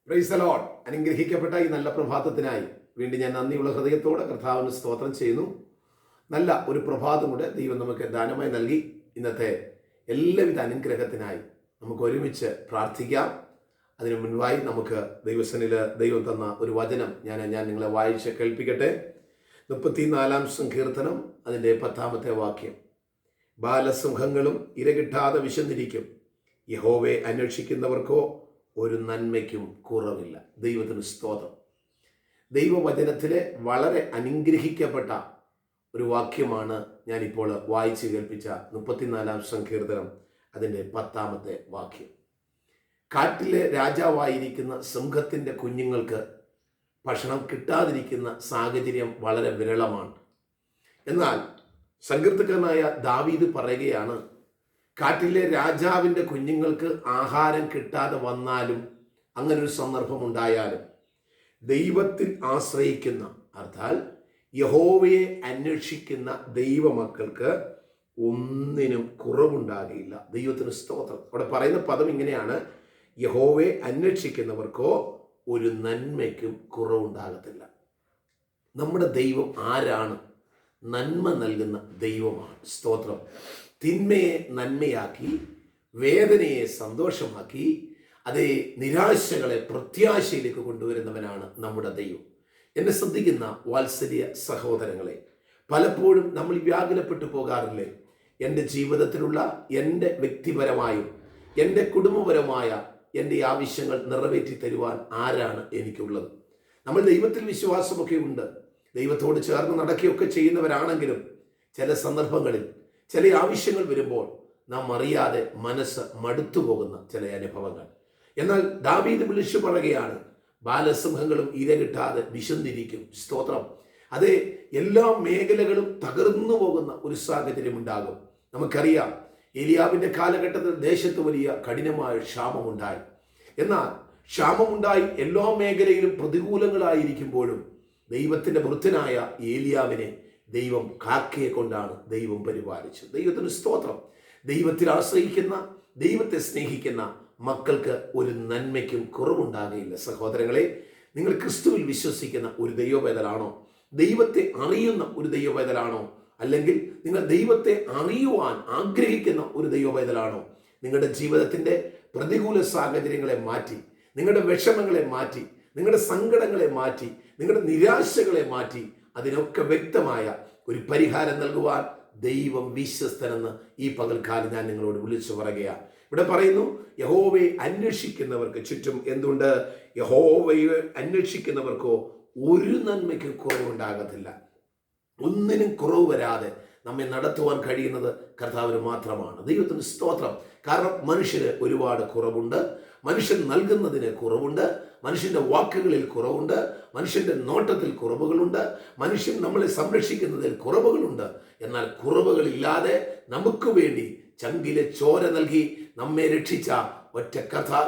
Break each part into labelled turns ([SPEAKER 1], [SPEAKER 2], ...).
[SPEAKER 1] Praise the Lord. അനുഗ്രഹിക്കപ്പെട്ട ഈ നല്ല പ്രഭാതത്തിനായി വീണ്ടും ഞാൻ നന്ദിയുള്ള ഹൃദയത്തോടെ കർത്താവിന് സ്തോത്രം ചെയ്യുന്നു. നല്ല ഒരു പ്രഭാതം കൂടെ ദൈവം നമുക്ക് ദാനമായി നൽകി. ഇന്നത്തെ എല്ലാവിധ അനുഗ്രഹത്തിനായി നമുക്ക് ഒരുമിച്ച് പ്രാർത്ഥിക്കാം. അതിനു മുൻപായി നമുക്ക് ദൈവസനിൽ ദൈവം തന്ന ഒരു വചനം ഞാൻ നിങ്ങളെ വായിച്ച് കേൾപ്പിക്കട്ടെ. 34-ാം സങ്കീർത്തനം അതിൻ്റെ 10-ാമത്തെ വാക്യം. ബാലസിംഹങ്ങളും ഇരകിട്ടാതെ വിശന്നിരിക്കും, യഹോവയെ അന്വേഷിക്കുന്നവർക്കോ ഒരു നന്മയ്ക്കും കുറവില്ല. ദൈവത്തിന് സ്തോത്രം. ദൈവവചനത്തിലെ വളരെ അനുഗ്രഹിക്കപ്പെട്ട ഒരു വാക്യമാണ് ഞാനിപ്പോൾ വായിച്ച് കേൾപ്പിച്ച 34-ാം സങ്കീർത്തനം അതിൻ്റെ 10-ാമത്തെ വാക്യം. കാട്ടിലെ രാജാവായിരിക്കുന്ന സിംഹത്തിൻ്റെ കുഞ്ഞുങ്ങൾക്ക് ഭക്ഷണം കിട്ടാതിരിക്കുന്ന സാഹചര്യം വളരെ വിരളമാണ്. എന്നാൽ സങ്കീർത്തകനായ ദാവീദ് പറയുകയാണ്, കാട്ടിലെ രാജാവിൻ്റെ കുഞ്ഞുങ്ങൾക്ക് ആഹാരം കിട്ടാതെ വന്നാലും, അങ്ങനൊരു സന്ദർഭം ഉണ്ടായാലും, ദൈവത്തിൽ ആശ്രയിക്കുന്ന അർത്ഥാൽ യഹോവയെ അന്വേഷിക്കുന്ന ദൈവമക്കൾക്ക് ഒന്നിനും കുറവുണ്ടാകില്ല. ദൈവത്തിന് സ്തോത്രം. അവിടെ പറയുന്ന പദം ഇങ്ങനെയാണ്: യഹോവയെ അന്വേഷിക്കുന്നവർക്കോ ഒരു നന്മയ്ക്കും കുറവുണ്ടാകത്തില്ല. നമ്മുടെ ദൈവം ആരാണ്? നന്മ നൽകുന്ന ദൈവമാണ്. സ്തോത്രം. തിന്മയെ നന്മയാക്കി, വേദനയെ സന്തോഷമാക്കി, അതേ നിരാശകളെ പ്രത്യാശയിലേക്ക് കൊണ്ടുവരുന്നവനാണ് നമ്മുടെ ദൈവം. എന്നെ ശ്രദ്ധിക്കുന്ന വാത്സല്യ സഹോദരങ്ങളെ, പലപ്പോഴും നമ്മൾ വ്യാകുലപ്പെട്ടു പോകാറില്ലേ? എൻ്റെ ജീവിതത്തിലുള്ള എൻ്റെ വ്യക്തിപരമായും എൻ്റെ കുടുംബപരമായ എൻ്റെ ആവശ്യങ്ങൾ നിറവേറ്റി തരുവാൻ ആരാണ് എനിക്കുള്ളത്? നമ്മൾ ദൈവത്തിൽ വിശ്വാസമൊക്കെ ഉണ്ട്, ദൈവത്തോട് ചേർന്ന് നടക്കുകയൊക്കെ ചെയ്യുന്നവരാണെങ്കിലും ചില സന്ദർഭങ്ങളിൽ ചില ആവശ്യങ്ങൾ വരുമ്പോൾ നാം അറിയാതെ മനസ്സ് മടുത്തു പോകുന്ന ചില അനുഭവങ്ങൾ. എന്നാൽ ദാവീദ് വിളിച്ചു പറയുകയാണ്, ബാലസിംഹങ്ങളും ഇര കിട്ടാതെ വിശന്നിരിക്കും. സ്തോത്രം. അതേ, എല്ലാ മേഖലകളും തകർന്നു പോകുന്ന ഒരു സാഹചര്യം ഉണ്ടാകും. നമുക്കറിയാം, ഏലിയാവിൻ്റെ കാലഘട്ടത്തിൽ ദേശത്ത് വലിയ കഠിനമായ ക്ഷാമമുണ്ടായി. എന്നാൽ ക്ഷാമമുണ്ടായി എല്ലാ മേഖലയിലും പ്രതികൂലങ്ങളായിരിക്കുമ്പോഴും ദൈവത്തിൻ്റെ വൃദ്ധനായ ഏലിയാവിനെ ദൈവം കാക്കയെ കൊണ്ടാണ് ദൈവം പരിപാലിച്ചത്. ദൈവത്തിന് സ്തോത്രം. ദൈവത്തിൽ ആശ്രയിക്കുന്ന, ദൈവത്തെ സ്നേഹിക്കുന്ന മക്കൾക്ക് ഒരു നന്മയ്ക്കും കുറവുണ്ടാകുകയില്ല. സഹോദരങ്ങളെ, നിങ്ങൾ ക്രിസ്തുവിൽ വിശ്വസിക്കുന്ന ഒരു ദൈവവേദലാണോ? ദൈവത്തെ അറിയുന്ന ഒരു ദൈവവേദലാണോ? അല്ലെങ്കിൽ നിങ്ങൾ ദൈവത്തെ അറിയുവാൻ ആഗ്രഹിക്കുന്ന ഒരു ദൈവവേദലാണോ? നിങ്ങളുടെ ജീവിതത്തിൻ്റെ പ്രതികൂല സാഹചര്യങ്ങളെ മാറ്റി, നിങ്ങളുടെ വിഷമങ്ങളെ മാറ്റി, നിങ്ങളുടെ സങ്കടങ്ങളെ മാറ്റി, നിങ്ങളുടെ നിരാശകളെ മാറ്റി, അതിനൊക്കെ വ്യക്തമായ ഒരു പരിഹാരം നൽകുവാൻ ദൈവം വിശ്വസ്തനെന്ന് ഈ പകൽക്കാലം ഞാൻ നിങ്ങളോട് വിളിച്ചു പറയുകയാണ്. ഇവിടെ പറയുന്നു, യഹോവയെ അന്വേഷിക്കുന്നവർക്ക് ചുറ്റും എന്തുണ്ട്? യഹോവയെ അന്വേഷിക്കുന്നവർക്കോ ഒരു നന്മയ്ക്ക് കുറവുണ്ടാകത്തില്ല. ഒന്നിനും കുറവ് വരാതെ നമ്മെ നടത്തുവാൻ കഴിയുന്നത് കർത്താവിന് മാത്രമാണ്. ദൈവത്തിന് സ്തോത്രം. കാരണം മനുഷ്യന് ഒരുപാട് കുറവുണ്ട്, മനുഷ്യൻ നൽകുന്നതിന് കുറവുണ്ട്, മനുഷ്യൻ്റെ വാക്കുകളിൽ കുറവുണ്ട്, മനുഷ്യൻ്റെ നോട്ടത്തിൽ കുറവുകളുണ്ട്, മനുഷ്യൻ നമ്മളെ സംരക്ഷിക്കുന്നതിൽ കുറവുകളുണ്ട്. എന്നാൽ കുറവുകളില്ലാതെ നമുക്ക് വേണ്ടി ചങ്കിലെ ചോര നൽകി നമ്മെ രക്ഷിച്ച ഒറ്റ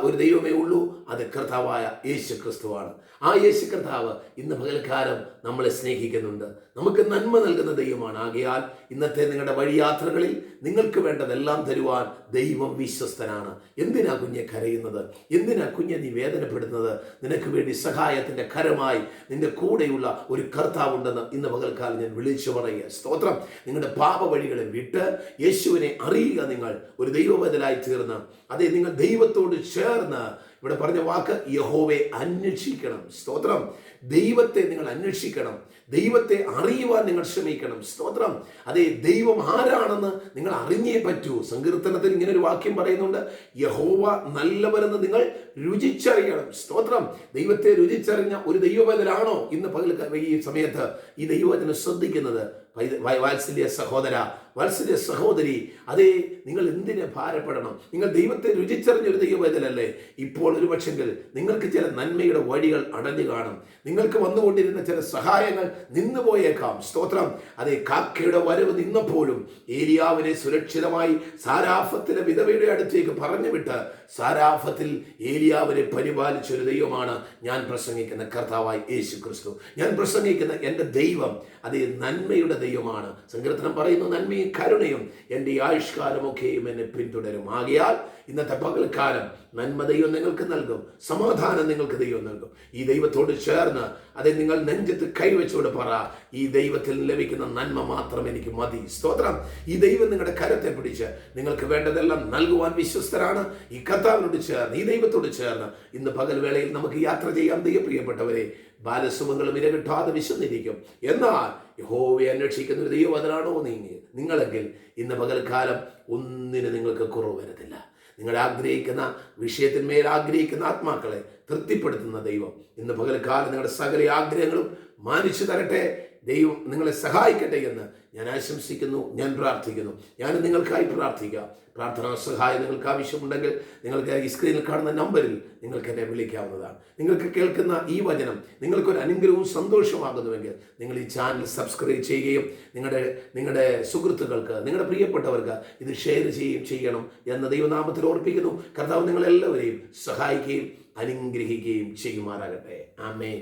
[SPEAKER 1] ഒരു ദൈവമേ ഉള്ളൂ. അത് കർത്താവായ യേശു ക്രിസ്തുവാണ്. ആ യേശു കർത്താവ് ഇന്ന് പകൽക്കാലം നമ്മളെ സ്നേഹിക്കുന്നുണ്ട്, നമുക്ക് നന്മ നൽകുന്ന ദൈവമാണ്. ആകയാൽ ഇന്നത്തെ നിങ്ങളുടെ വഴിയാത്രകളിൽ നിങ്ങൾക്ക് വേണ്ടതെല്ലാം തരുവാൻ ദൈവം വിശ്വസ്തനാണ്. എന്തിനാ കുഞ്ഞെ കരയുന്നത്? എന്തിനാ കുഞ്ഞെ നീ വേദനപ്പെടുന്നത്? നിനക്ക് വേണ്ടി സഹായത്തിൻ്റെ കരമായി നിന്റെ കൂടെയുള്ള ഒരു കർത്താവുണ്ടെന്ന് ഇന്ന് പകൽക്കാലം ഞാൻ വിളിച്ചു പറയുക. സ്തോത്രം. നിങ്ങളുടെ പാപ വഴികളെ വിട്ട് യേശുവിനെ അറിയുക. നിങ്ങൾ ഒരു ദൈവബദലായി തീർന്ന്, അതേ, നിങ്ങൾ ദൈവത്തോട് ചേർന്ന്, ഇവിടെ പറഞ്ഞ വാക്ക് യഹോവയെ അന്വേഷിക്കണം. സ്തോത്രം. ദൈവത്തെ നിങ്ങൾ അന്വേഷിക്കണം, ദൈവത്തെ അറിയുവാൻ നിങ്ങൾ ശ്രമിക്കണം. സ്തോത്രം. അതേ, ദൈവം ആരാണെന്ന് നിങ്ങൾ അറിഞ്ഞേ പറ്റൂ. സങ്കീർത്തനത്തിൽ ഇങ്ങനെ ഒരു വാക്യം പറയുന്നുണ്ട്, യഹോവ നല്ലവരെന്ന് നിങ്ങൾ രുചിച്ചറിയണം. സ്തോത്രം. ദൈവത്തെ രുചിച്ചറിഞ്ഞ ഒരു ദൈവവേദനാണോ ഇന്ന് ഈ സമയത്ത് ഈ ദൈവവചനം ശ്രദ്ധിക്കുന്നത്? വാത്സല്യ സഹോദര, വാത്സല്യ സഹോദരി, അതേ, നിങ്ങൾ എന്തിനെ ഭാരപ്പെടണം? നിങ്ങൾ ദൈവത്തെ രുചിച്ചറിഞ്ഞൊരു ദൈവവേദനല്ലേ? ഇപ്പോൾ ഒരു പക്ഷെങ്കിൽ നിങ്ങൾക്ക് ചില നന്മയുടെ വഴികൾ അടഞ്ഞു കാണും, നിങ്ങൾക്ക് വന്നുകൊണ്ടിരുന്ന ചില സഹായങ്ങൾ നിന്നു പോയേക്കാം. സ്തോത്രം. അതേ, കാക്കയുടെ വരവ് നിന്നപ്പോഴും ഏലിയാവിനെ സുരക്ഷിതമായി സാരാഫത്തിലെ വിധവയുടെ അടുത്തേക്ക് പറഞ്ഞു വിട്ട് സാരാഫത്തിൽ ഏലിയാവിനെ പരിപാലിച്ചൊരു ദൈവമാണ് ഞാൻ പ്രസംഗിക്കുന്ന കർത്താവായ യേശു ക്രിസ്തു. ഞാൻ പ്രസംഗിക്കുന്ന എൻ്റെ ദൈവം അതേ നന്മയുടെ ദൈവമാണ്. സങ്കീർത്തനം പറയുന്നു, നന്മയും കരുണയും എൻ്റെ ആയുഷ്കാലമൊക്കെയും എന്നെ പിന്തുടരും. ആകയാൽ ഇന്നത്തെ പകൽക്കാലം നന്മ ദൈവം നിങ്ങൾക്ക് നൽകും, സമാധാനം നിങ്ങൾക്ക് ദൈവം നൽകും. ഈ ദൈവത്തോട് ചേർന്ന് അത് നിങ്ങൾ നെഞ്ചത്ത് കൈവച്ചോട് പറ, ഈ ദൈവത്തിൽ ലഭിക്കുന്ന നന്മ മാത്രം എനിക്ക് മതി. സ്തോത്രം. ഈ ദൈവം നിങ്ങളുടെ കരത്തെ പിടിച്ച് നിങ്ങൾക്ക് വേണ്ടതെല്ലാം നൽകുവാൻ വിശ്വസ്തരാണ്. ഈ കർത്താവിനോട് ചേർന്ന്, ഈ ദൈവത്തോട് ചേർന്ന് ഇന്ന് പകൽ വേളയിൽ നമുക്ക് യാത്ര ചെയ്യാം. പ്രിയപ്പെട്ടവരെ, ബാലസുമങ്ങളും ഇരകിട്ടാതെ വിശന്നിരിക്കും. എന്നാൽ യഹോവയെ അന്വേഷിക്കുന്ന ഒരു ദൈവവചനാണോ നിങ്ങളെങ്കിൽ ഇന്ന് പകൽക്കാലം ഒന്നിന് നിങ്ങൾക്ക് കുറവ് വരത്തില്ല. നിങ്ങൾ ആഗ്രഹിക്കുന്ന വിഷയത്തിന്മേൽ ആഗ്രഹിക്കുന്ന ആത്മാക്കളെ തൃപ്തിപ്പെടുത്തുന്ന ദൈവം ഇന്ന് പകൽക്കാലം നിങ്ങളുടെ സകല ആഗ്രഹങ്ങളും മാനിച്ചു തരട്ടെ. ദൈവം നിങ്ങളെ സഹായിക്കട്ടെ എന്ന് ഞാൻ ആശംസിക്കുന്നു, ഞാൻ പ്രാർത്ഥിക്കുന്നു. ഞാൻ നിങ്ങൾക്കായി പ്രാർത്ഥിക്കാം. പ്രാർത്ഥനാ സഹായം നിങ്ങൾക്ക് ആവശ്യമുണ്ടെങ്കിൽ നിങ്ങൾക്ക് ഈ സ്ക്രീനിൽ കാണുന്ന നമ്പറിൽ നിങ്ങൾക്ക് എന്നെ വിളിക്കാവുന്നതാണ്. നിങ്ങൾക്ക് കേൾക്കുന്ന ഈ വചനം നിങ്ങൾക്കൊരു അനുഗ്രഹവും സന്തോഷമാകുന്നുവെങ്കിൽ നിങ്ങൾ ഈ ചാനൽ സബ്സ്ക്രൈബ് ചെയ്യുകയും നിങ്ങളുടെ സുഹൃത്തുക്കൾക്ക്, നിങ്ങളുടെ പ്രിയപ്പെട്ടവർക്ക് ഇത് ഷെയർ ചെയ്യുകയും ചെയ്യണം എന്ന് ദൈവനാമത്തിൽ ഓർപ്പിക്കുന്നു. കർത്താവ് നിങ്ങളെല്ലാവരെയും സഹായിക്കുകയും അനുഗ്രഹിക്കുകയും ചെയ്യുമാറാകട്ടെ. ആമേൻ.